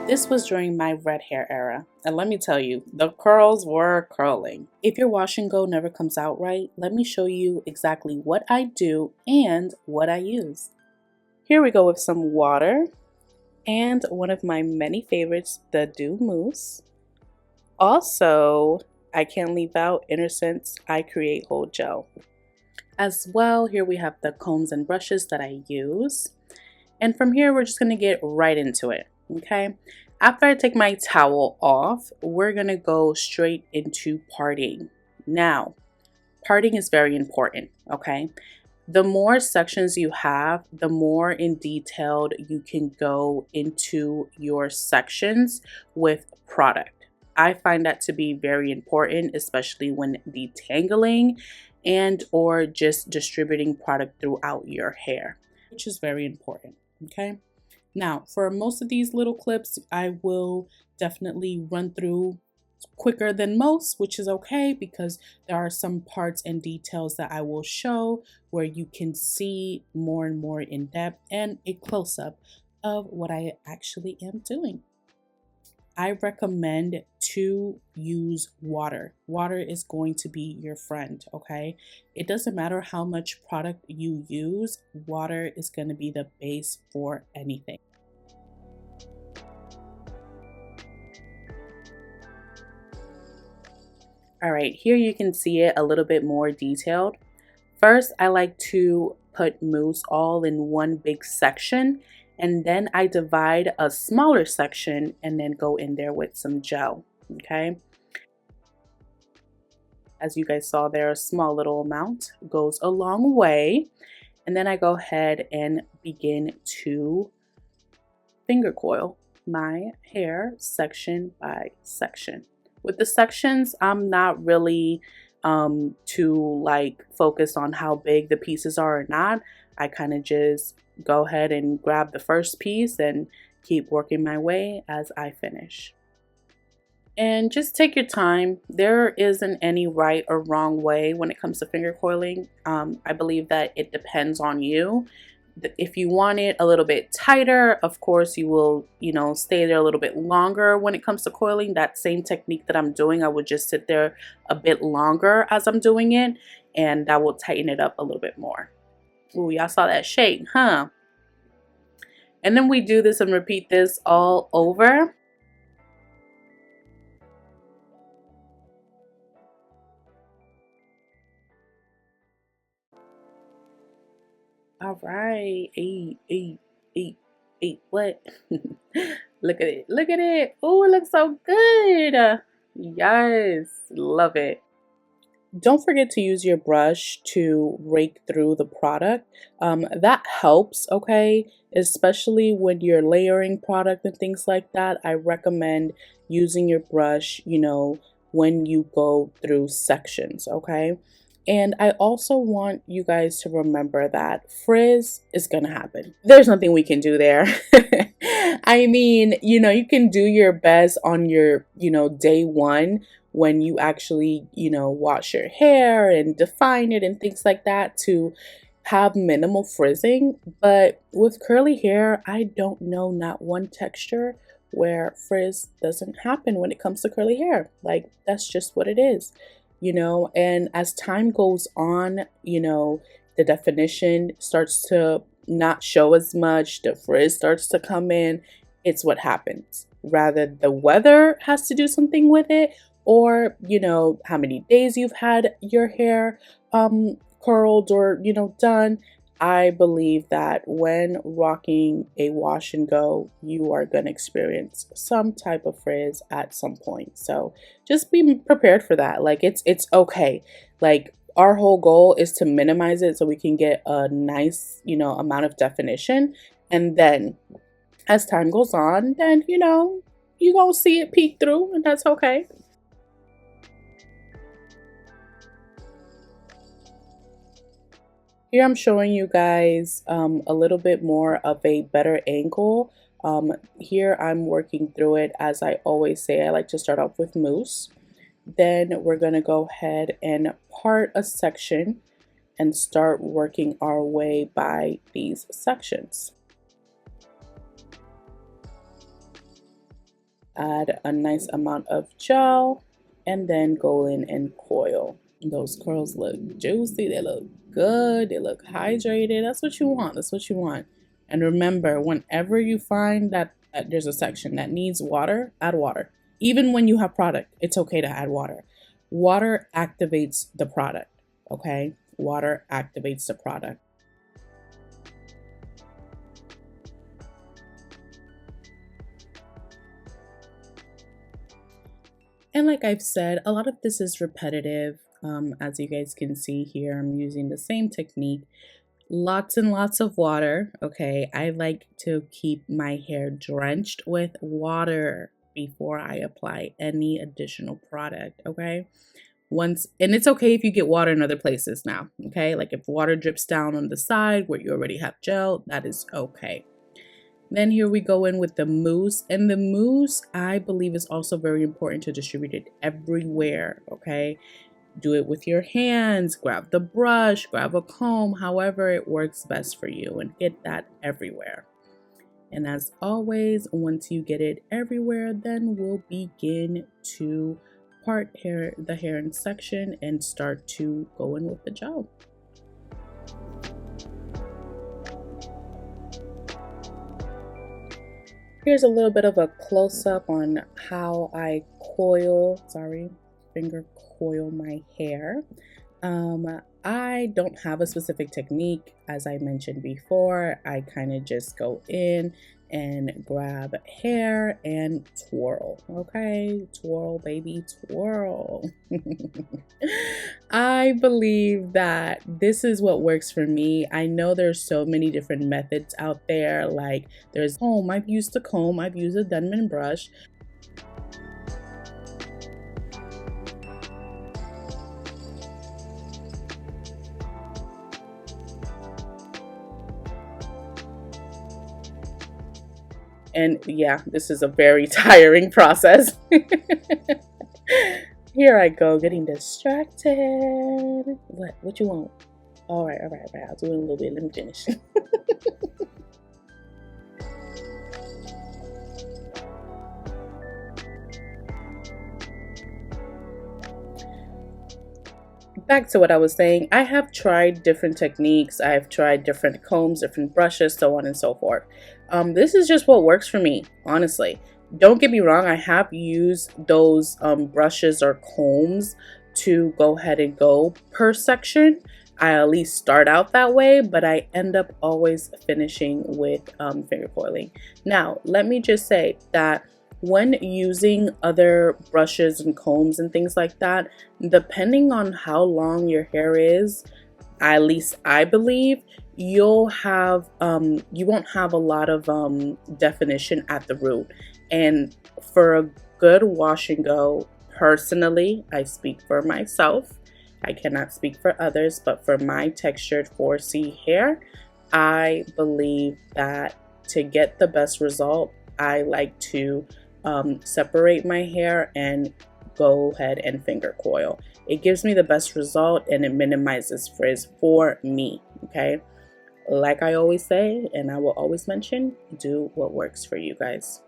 This was during my red hair era, and let me tell you, the curls were curling. If your wash and go never comes out right, let me show you exactly what I do and what I use. Here we go with some water and one of my many favorites, the Dew Mousse. Also, I can't leave out Innocence I Create Hold Gel. As well, here we have the combs and brushes that I use. And from here, we're just gonna get right into it, okay? After I take my towel off, we're gonna go straight into parting. Now, parting is very important, okay? The more sections you have, the more in detailed you can go into your sections with product. I find that to be very important, especially when detangling and or just distributing product throughout your hair, which is very important, okay? Now, for most of these little clips, I will definitely run through quicker than most, which is okay because there are some parts and details that I will show where you can see more and more in depth and a close-up of what I actually am doing. I recommend to use water. Water is going to be your friend, okay? It doesn't matter how much product you use, water is going to be the base for anything. All right, here you can see it a little bit more detailed. First, I like to put mousse all in one big section, and then I divide a smaller section and then go in there with some gel, okay? As you guys saw there, a small little amount goes a long way. And then I go ahead and begin to finger coil my hair section by section. With the sections, I'm not really too like focused on how big the pieces are or not. I kind of just go ahead and grab the first piece and keep working my way as I finish. And just take your time. There isn't any right or wrong way when it comes to finger coiling. I believe that it depends on you. If you want it a little bit tighter, of course you will, stay there a little bit longer when it comes to coiling. That same technique that I'm doing, I would just sit there a bit longer as I'm doing it, and that will tighten it up a little bit more. Ooh, y'all saw that shake, huh? And then we do this and repeat this all over. All right, eight, what? Look at it, look at it. Oh, it looks so good. Yes, love it. Don't forget to use your brush to rake through the product. That helps, okay? Especially when you're layering product and things like that. I recommend using your brush, when you go through sections, okay? And I also want you guys to remember that frizz is gonna happen. There's nothing we can do there. I mean, you can do your best on your, day one when you actually, wash your hair and define it and things like that to have minimal frizzing. But with curly hair, I don't know not one texture where frizz doesn't happen when it comes to curly hair. Like, that's just what it is. And as time goes on, the definition starts to not show as much, the frizz starts to come in. It's what happens. Rather, the weather has to do something with it, or, how many days you've had your hair curled or, done. I believe that when rocking a wash and go, you are going to experience some type of frizz at some point. So just be prepared for that. Like it's okay. Like our whole goal is to minimize it so we can get a nice, amount of definition. And then as time goes on, then, you gonna see it peek through, and that's okay. Here I'm showing you guys a little bit more of a better angle. Here I'm working through it as I always say. I like to start off with mousse. Then we're going to go ahead and part a section and start working our way by these sections. add a nice amount of gel, and then go in and coil. Those curls look juicy, they look good, they look hydrated. That's what you want. That's what you want. And remember, whenever you find that there's a section that needs water, add water. Even when you have product, it's okay to add water. Water activates the product, okay? Water activates the product. And like I've said, a lot of this is repetitive. As you guys can see here, I'm using the same technique. Lots and lots of water, okay? I like to keep my hair drenched with water before I apply any additional product, okay? And it's okay if you get water in other places now, okay? Like if water drips down on the side where you already have gel, that is okay. Then here we go in with the mousse. And the mousse, I believe, is also very important to distribute it everywhere, okay? Do it with your hands, grab the brush, grab a comb, however it works best for you, and get that everywhere. And as always, once you get it everywhere, then we'll begin to part the hair in section and start to go in with the gel. Here's a little bit of a close-up on how I finger coil my hair. I don't have a specific technique. As I mentioned before, I kind of just go in and grab hair and twirl. Okay, twirl, baby, twirl. I believe that this is what works for me. I know there's so many different methods out there. Like there's comb. I've used the comb. I've used a Denman brush. And yeah, this is a very tiring process. Here I go, getting distracted. What you want? All right. I'll do it in a little bit. Let me finish. Back to what I was saying, I have tried different techniques. I've tried different combs, different brushes, so on and so forth. This is just what works for me, honestly. Don't get me wrong, I have used those brushes or combs to go ahead and go per section. I at least start out that way, but I end up always finishing with finger coiling. Now, let me just say that when using other brushes and combs and things like that, depending on how long your hair is, at least I believe, you won't have a lot of definition at the root. And for a good wash and go, personally, I speak for myself, I cannot speak for others, but for my textured 4C hair, I believe that to get the best result, I like to separate my hair and go ahead and finger coil. It gives me the best result and it minimizes frizz for me, okay? Like I always say, and I will always mention, do what works for you guys.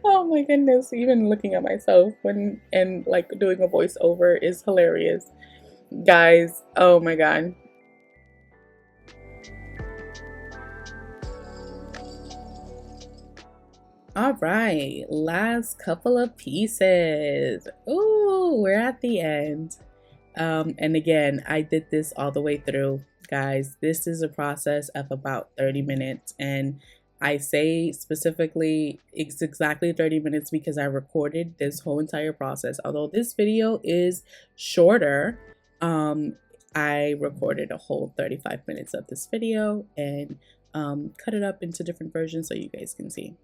Oh my goodness, even looking at myself and like doing a voiceover is hilarious. Guys, oh my god. All right, last couple of pieces. Ooh, we're at the end. And again, I did this all the way through, guys. This is a process of about 30 minutes, and I say specifically it's exactly 30 minutes because I recorded this whole entire process. Although this video is shorter, I recorded a whole 35 minutes of this video and cut it up into different versions so you guys can see.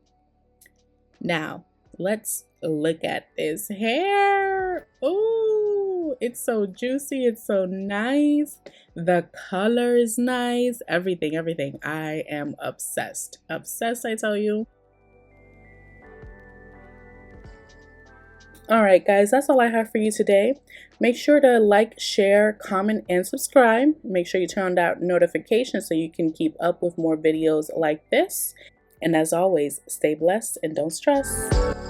Now, let's look at this hair. Ooh, it's so juicy. It's so nice. The color is nice. Everything. I am obsessed. Obsessed, I tell you. All right, guys, that's all I have for you today. Make sure to like, share, comment, and subscribe. Make sure you turn on that notification so you can keep up with more videos like this. And as always, stay blessed and don't stress.